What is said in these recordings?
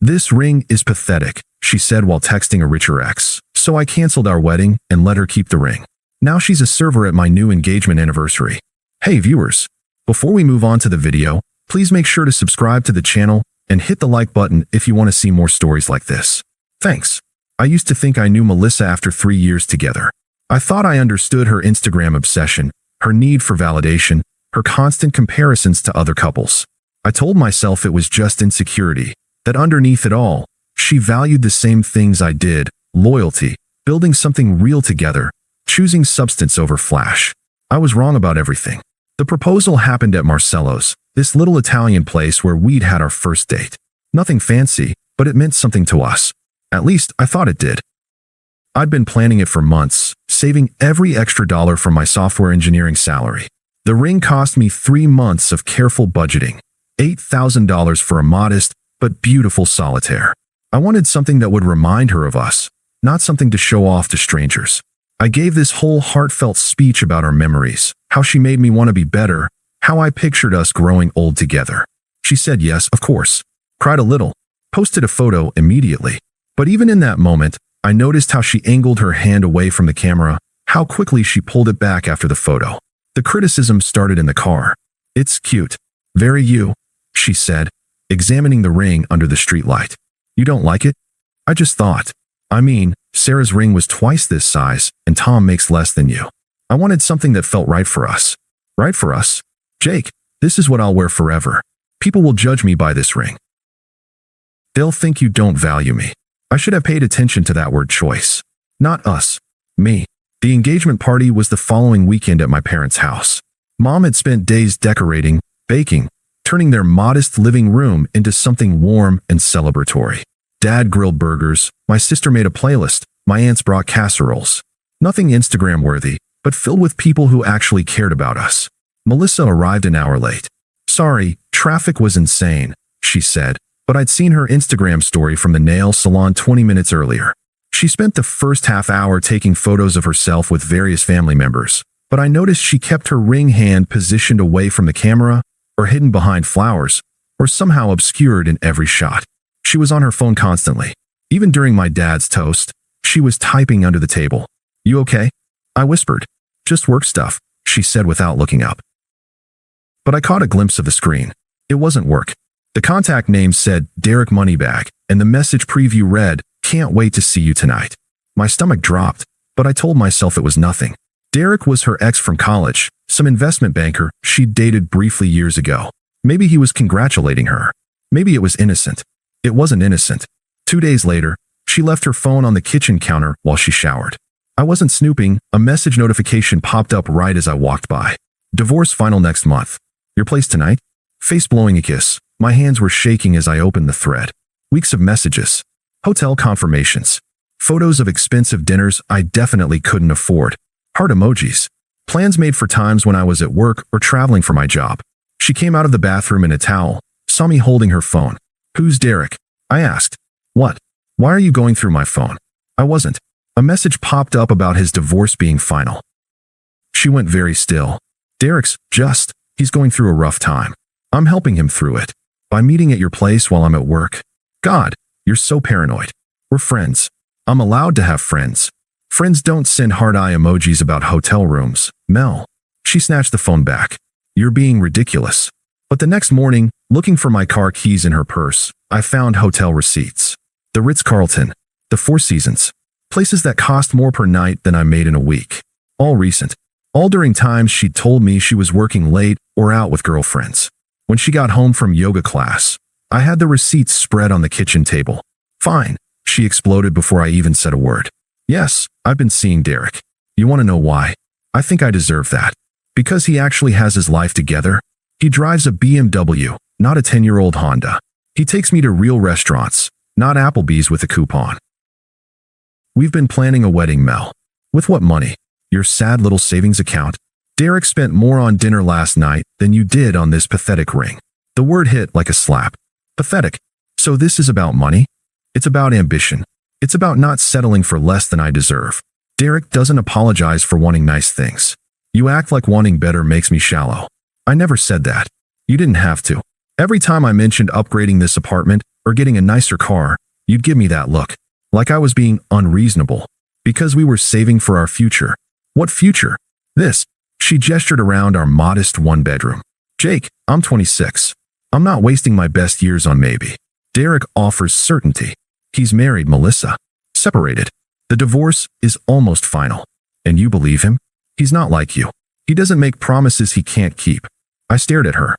"This ring is pathetic," she said while texting a richer ex. So I canceled our wedding and let her keep the ring. Now she's a server at my new engagement anniversary. Hey viewers, before we move on to the video, please make sure to subscribe to the channel and hit the like button if you want to see more stories like this. Thanks. I used to think I knew Melissa after 3 years together. I thought I understood her Instagram obsession, her need for validation, her constant comparisons to other couples. I told myself it was just insecurity, that underneath it all, she valued the same things I did: loyalty, building something real together, choosing substance over flash. I was wrong about everything. The proposal happened at Marcello's, this little Italian place where we'd had our first date. Nothing fancy, but it meant something to us. At least, I thought it did. I'd been planning it for months, saving every extra dollar from my software engineering salary. The ring cost me 3 months of careful budgeting, $8,000 for a modest but beautiful solitaire. I wanted something that would remind her of us, not something to show off to strangers. I gave this whole heartfelt speech about our memories, how she made me want to be better, how I pictured us growing old together. She said yes, of course, cried a little, posted a photo immediately. But even in that moment, I noticed how she angled her hand away from the camera, how quickly she pulled it back after the photo. The criticism started in the car. "It's cute. Very you," she said, examining the ring under the streetlight. "You don't like it?" I just thought. I mean, Sarah's ring was twice this size, and Tom makes less than you. I wanted something that felt right for us. Right for us? Jake, this is what I'll wear forever. People will judge me by this ring. They'll think you don't value me. I should have paid attention to that word choice. Not us. Me. The engagement party was the following weekend at my parents' house. Mom had spent days decorating, baking, turning their modest living room into something warm and celebratory. Dad grilled burgers, my sister made a playlist, my aunts brought casseroles. Nothing Instagram-worthy, but filled with people who actually cared about us. Melissa arrived an hour late. "Sorry, traffic was insane," she said, but I'd seen her Instagram story from the nail salon 20 minutes earlier. She spent the first half hour taking photos of herself with various family members, but I noticed she kept her ring hand positioned away from the camera, or hidden behind flowers, or somehow obscured in every shot. She was on her phone constantly. Even during my dad's toast, she was typing under the table. "You okay?" I whispered. "Just work stuff," she said without looking up. But I caught a glimpse of the screen. It wasn't work. The contact name said Derek Moneybag, and the message preview read, "Can't wait to see you tonight." My stomach dropped, but I told myself it was nothing. Derek was her ex from college, some investment banker she'd dated briefly years ago. Maybe he was congratulating her. Maybe it was innocent. It wasn't innocent. 2 days later, she left her phone on the kitchen counter while she showered. I wasn't snooping. A message notification popped up right as I walked by. "Divorce final next month. Your place tonight?" Face blowing a kiss. My hands were shaking as I opened the thread. Weeks of messages. Hotel confirmations. Photos of expensive dinners I definitely couldn't afford. Heart emojis. Plans made for times when I was at work or traveling for my job. She came out of the bathroom in a towel, saw me holding her phone. "Who's Derek?" I asked. "What? Why are you going through my phone?" I wasn't. A message popped up about his divorce being final. She went very still. He's going through a rough time. I'm helping him through it. By meeting at your place while I'm at work." God, you're so paranoid. We're friends. I'm allowed to have friends. Friends don't send heart eye emojis about hotel rooms, Mel. She snatched the phone back. "You're being ridiculous." But the next morning, looking for my car keys in her purse, I found hotel receipts. The Ritz-Carlton, the Four Seasons, places that cost more per night than I made in a week. All recent. All during times she'd told me she was working late or out with girlfriends. When she got home from yoga class, I had the receipts spread on the kitchen table. "Fine," she exploded before I even said a word. "Yes, I've been seeing Derek. You want to know why? I think I deserve that. Because he actually has his life together. He drives a BMW, not a 10-year-old Honda. He takes me to real restaurants, not Applebee's with a coupon. We've been planning a wedding, Mel. With what money? Your sad little savings account? Derek spent more on dinner last night than you did on this pathetic ring." The word hit like a slap. Pathetic. So this is about money? It's about ambition. It's about not settling for less than I deserve. Derek doesn't apologize for wanting nice things. "You act like wanting better makes me shallow." I never said that. You didn't have to. Every time I mentioned upgrading this apartment, or getting a nicer car, you'd give me that look. Like I was being unreasonable. Because we were saving for our future. What future? This. She gestured around our modest one-bedroom. Jake, I'm 26. I'm not wasting my best years on maybe. Derek offers certainty. He's married Melissa. Separated. The divorce is almost final. And you believe him? He's not like you. He doesn't make promises he can't keep. I stared at her.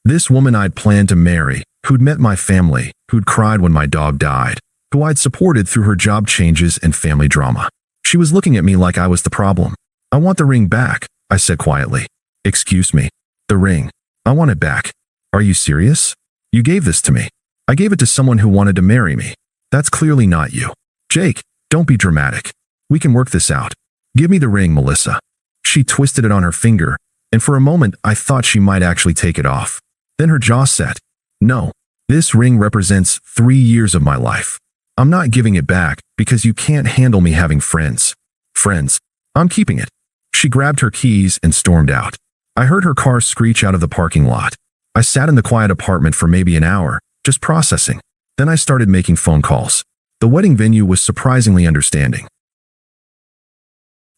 This woman I'd planned to marry, who'd met my family, who'd cried when my dog died, who I'd supported through her job changes and family drama. She was looking at me like I was the problem. I want the ring back, I said quietly. Excuse me. The ring. I want it back. Are you serious? You gave this to me. I gave it to someone who wanted to marry me. That's clearly not you. Jake, don't be dramatic. We can work this out. Give me the ring, Melissa. She twisted it on her finger, and for a moment I thought she might actually take it off. Then her jaw set. No. This ring represents 3 years of my life. I'm not giving it back because you can't handle me having friends. Friends. I'm keeping it. She grabbed her keys and stormed out. I heard her car screech out of the parking lot. I sat in the quiet apartment for maybe an hour, just processing. Then I started making phone calls. The wedding venue was surprisingly understanding.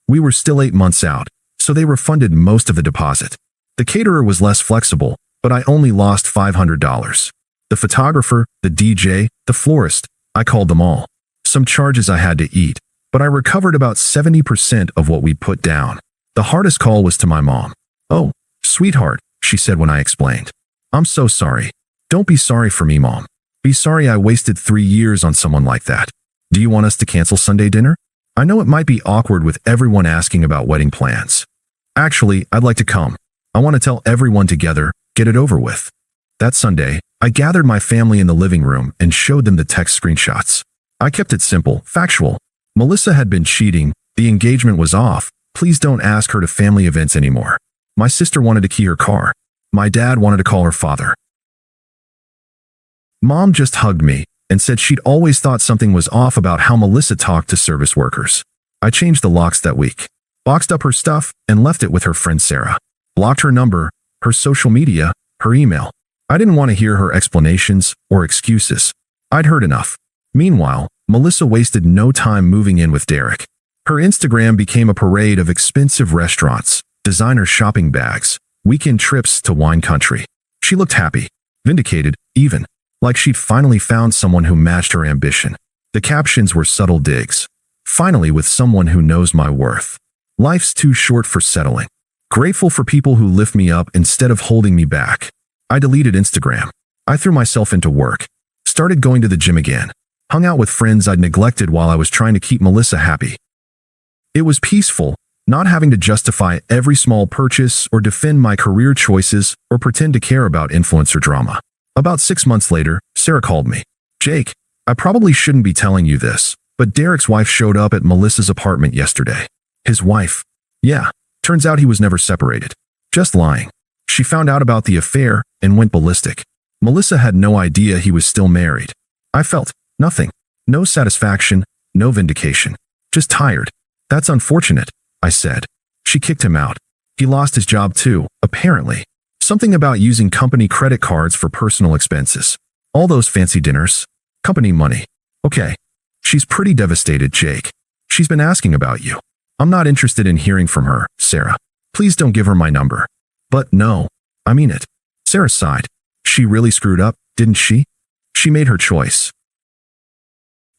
We were still 8 months out, so they refunded most of the deposit. The caterer was less flexible, but I only lost $500. The photographer, the DJ, the florist, I called them all. Some charges I had to eat, but I recovered about 70% of what we put down. The hardest call was to my mom. Oh, sweetheart, she said when I explained. I'm so sorry. Don't be sorry for me, Mom. Be sorry I wasted 3 years on someone like that. Do you want us to cancel Sunday dinner? I know it might be awkward with everyone asking about wedding plans. Actually, I'd like to come. I want to tell everyone together, get it over with. That Sunday, I gathered my family in the living room and showed them the text screenshots. I kept it simple, factual. Melissa had been cheating, the engagement was off, please don't ask her to family events anymore. My sister wanted to key her car. My dad wanted to call her father. Mom just hugged me and said she'd always thought something was off about how Melissa talked to service workers. I changed the locks that week, boxed up her stuff, and left it with her friend Sarah. Blocked her number, her social media, her email. I didn't want to hear her explanations or excuses. I'd heard enough. Meanwhile, Melissa wasted no time moving in with Derek. Her Instagram became a parade of expensive restaurants, designer shopping bags, weekend trips to wine country. She looked happy, vindicated, even, like she'd finally found someone who matched her ambition. The captions were subtle digs. Finally with someone who knows my worth. Life's too short for settling. Grateful for people who lift me up instead of holding me back. I deleted Instagram. I threw myself into work. Started going to the gym again. Hung out with friends I'd neglected while I was trying to keep Melissa happy. It was peaceful, not having to justify every small purchase or defend my career choices or pretend to care about influencer drama. About 6 months later, Sarah called me. Jake, I probably shouldn't be telling you this, but Derek's wife showed up at Melissa's apartment yesterday. His wife? Yeah, turns out he was never separated. Just lying. She found out about the affair and went ballistic. Melissa had no idea he was still married. I felt nothing. No satisfaction, no vindication. Just tired. That's unfortunate, I said. She kicked him out. He lost his job too, apparently. Something about using company credit cards for personal expenses. All those fancy dinners. Company money. Okay. She's pretty devastated, Jake. She's been asking about you. I'm not interested in hearing from her, Sarah. Please don't give her my number. But no, I mean it. Sarah sighed. She really screwed up, didn't she? She made her choice.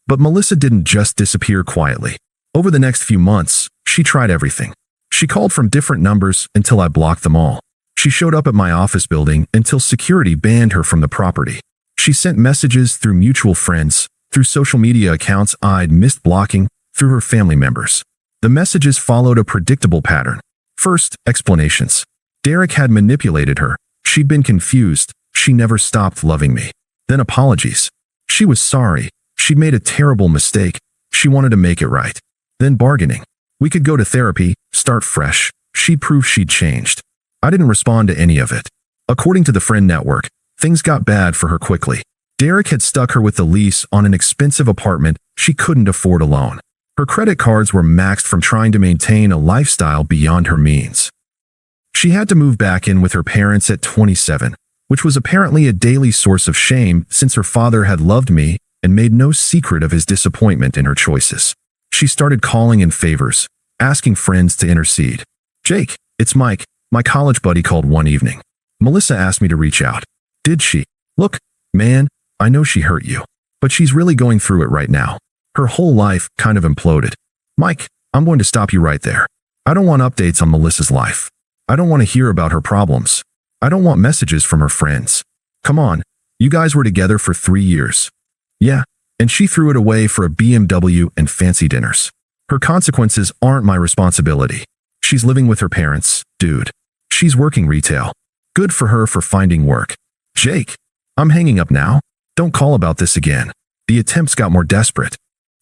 But Melissa didn't just disappear quietly. Over the next few months, she tried everything. She called from different numbers until I blocked them all. She showed up at my office building until security banned her from the property. She sent messages through mutual friends, through social media accounts I'd missed blocking, through her family members. The messages followed a predictable pattern. First, explanations. Derek had manipulated her. She'd been confused. She never stopped loving me. Then apologies. She was sorry. She'd made a terrible mistake. She wanted to make it right. Then bargaining. We could go to therapy, start fresh. She'd prove she'd changed. I didn't respond to any of it. According to the friend network, things got bad for her quickly. Derek had stuck her with the lease on an expensive apartment she couldn't afford alone. Her credit cards were maxed from trying to maintain a lifestyle beyond her means. She had to move back in with her parents at 27, which was apparently a daily source of shame since her father had loved me and made no secret of his disappointment in her choices. She started calling in favors, asking friends to intercede. "Jake, it's Mike, my college buddy called one evening. Melissa asked me to reach out." "Did she?" "Look, man, I know she hurt you, but she's really going through it right now. Her whole life kind of imploded." "Mike, I'm going to stop you right there. I don't want updates on Melissa's life. I don't want to hear about her problems. I don't want messages from her friends. Come on, you guys were together for 3 years. Yeah, and she threw it away for a BMW and fancy dinners. Her consequences aren't my responsibility. She's living with her parents, dude. She's working retail. Good for her for finding work." "Jake, I'm hanging up now. Don't call about this again." The attempts got more desperate.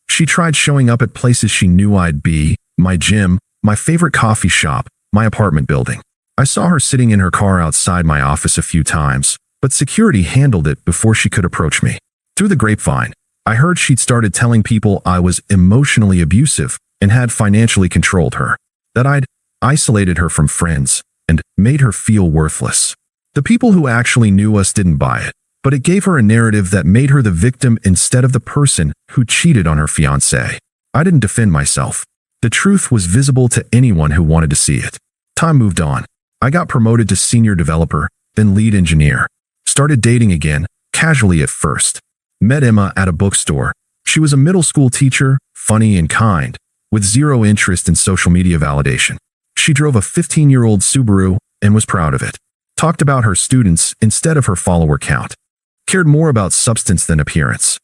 She tried showing up at places she knew I'd be, my gym, my favorite coffee shop, my apartment building. I saw her sitting in her car outside my office a few times, but security handled it before she could approach me. Through the grapevine, I heard she'd started telling people I was emotionally abusive and had financially controlled her, that I'd isolated her from friends and made her feel worthless. The people who actually knew us didn't buy it, but it gave her a narrative that made her the victim instead of the person who cheated on her fiancé. I didn't defend myself. The truth was visible to anyone who wanted to see it. Time moved on. I got promoted to senior developer, then lead engineer. Started dating again, casually at first. Met Emma at a bookstore. She was a middle school teacher, funny and kind, with zero interest in social media validation. She drove a 15-year-old Subaru and was proud of it. Talked about her students instead of her follower count. Cared more about substance than appearance.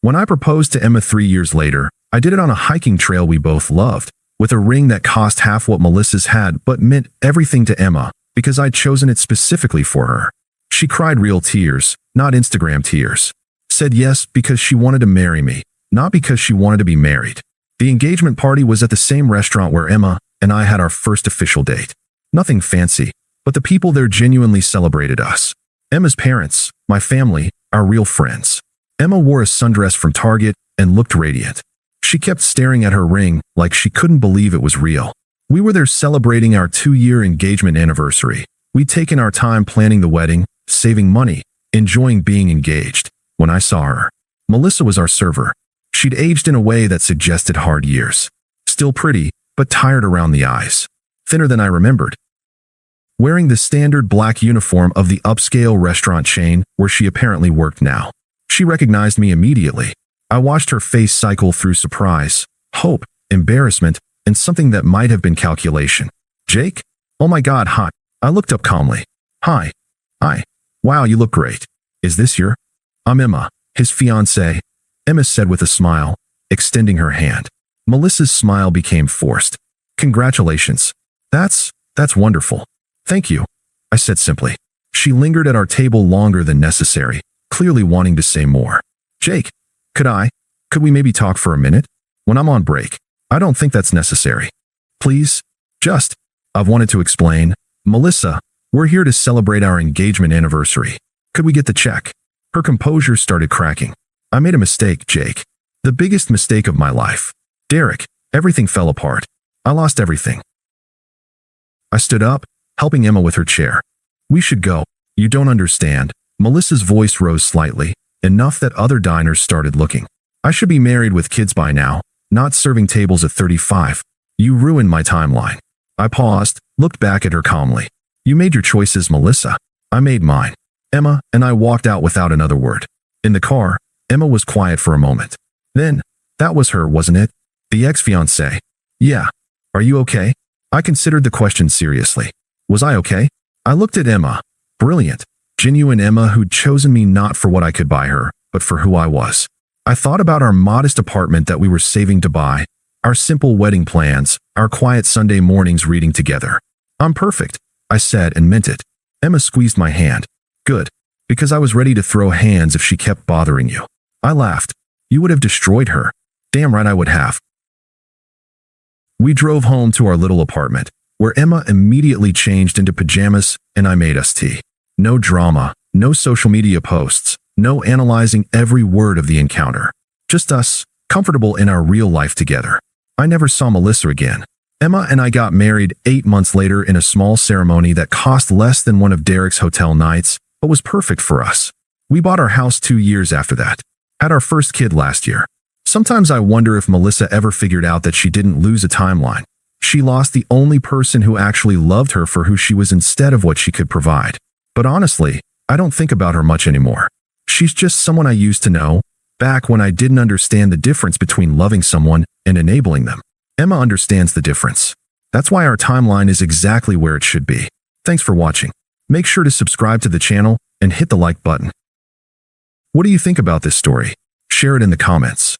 When I proposed to Emma 3 years later, I did it on a hiking trail we both loved, with a ring that cost half what Melissa's had but meant everything to Emma because I'd chosen it specifically for her. She cried real tears, not Instagram tears. Said yes because she wanted to marry me, not because she wanted to be married. The engagement party was at the same restaurant where Emma and I had our first official date. Nothing fancy, but the people there genuinely celebrated us. Emma's parents, my family, our real friends. Emma wore a sundress from Target and looked radiant. She kept staring at her ring like she couldn't believe it was real. We were there celebrating our 2-year engagement anniversary. We'd taken our time planning the wedding, saving money, enjoying being engaged. When I saw her, Melissa was our server. She'd aged in a way that suggested hard years. Still pretty, but tired around the eyes. Thinner than I remembered. Wearing the standard black uniform of the upscale restaurant chain where she apparently worked now. She recognized me immediately. I watched her face cycle through surprise, hope, embarrassment, and something that might have been calculation. "Jake? Oh my God, hi." I looked up calmly. "Hi. Hi. Wow, you look great. Is this your—" "I'm Emma, his fiancée," Emma said with a smile, extending her hand. Melissa's smile became forced. "Congratulations. That's wonderful." "Thank you," I said simply. She lingered at our table longer than necessary, clearly wanting to say more. "Jake, could we maybe talk for a minute? When I'm on break." "I don't think that's necessary. Please, I've wanted to explain. Melissa, we're here to celebrate our engagement anniversary. Could we get the check?" Her composure started cracking. "I made a mistake, Jake. The biggest mistake of my life. Derek, everything fell apart. I lost everything." I stood up, helping Emma with her chair. "We should go. You don't understand." Melissa's voice rose slightly, enough that other diners started looking. "I should be married with kids by now, not serving tables at 35. You ruined my timeline." I paused, looked back at her calmly. "You made your choices, Melissa. I made mine." Emma and I walked out without another word. In the car, Emma was quiet for a moment. Then, "That was her, wasn't it? The ex-fiancée?" "Yeah. Are you okay?" I considered the question seriously. Was I okay? I looked at Emma. Brilliant, genuine Emma who'd chosen me not for what I could buy her, but for who I was. I thought about our modest apartment that we were saving to buy, our simple wedding plans, our quiet Sunday mornings reading together. "I'm perfect," I said and meant it. Emma squeezed my hand. "Good, because I was ready to throw hands if she kept bothering you." I laughed. "You would have destroyed her." "Damn right I would have." We drove home to our little apartment, where Emma immediately changed into pajamas and I made us tea. No drama, no social media posts, no analyzing every word of the encounter. Just us, comfortable in our real life together. I never saw Melissa again. Emma and I got married 8 months later in a small ceremony that cost less than one of Derek's hotel nights, but was perfect for us. We bought our house 2 years after that. Had our first kid last year. Sometimes I wonder if Melissa ever figured out that she didn't lose a timeline. She lost the only person who actually loved her for who she was instead of what she could provide. But honestly, I don't think about her much anymore. She's just someone I used to know, back when I didn't understand the difference between loving someone and enabling them. Emma understands the difference. That's why our timeline is exactly where it should be. Thanks for watching. Make sure to subscribe to the channel and hit the like button. What do you think about this story? Share it in the comments.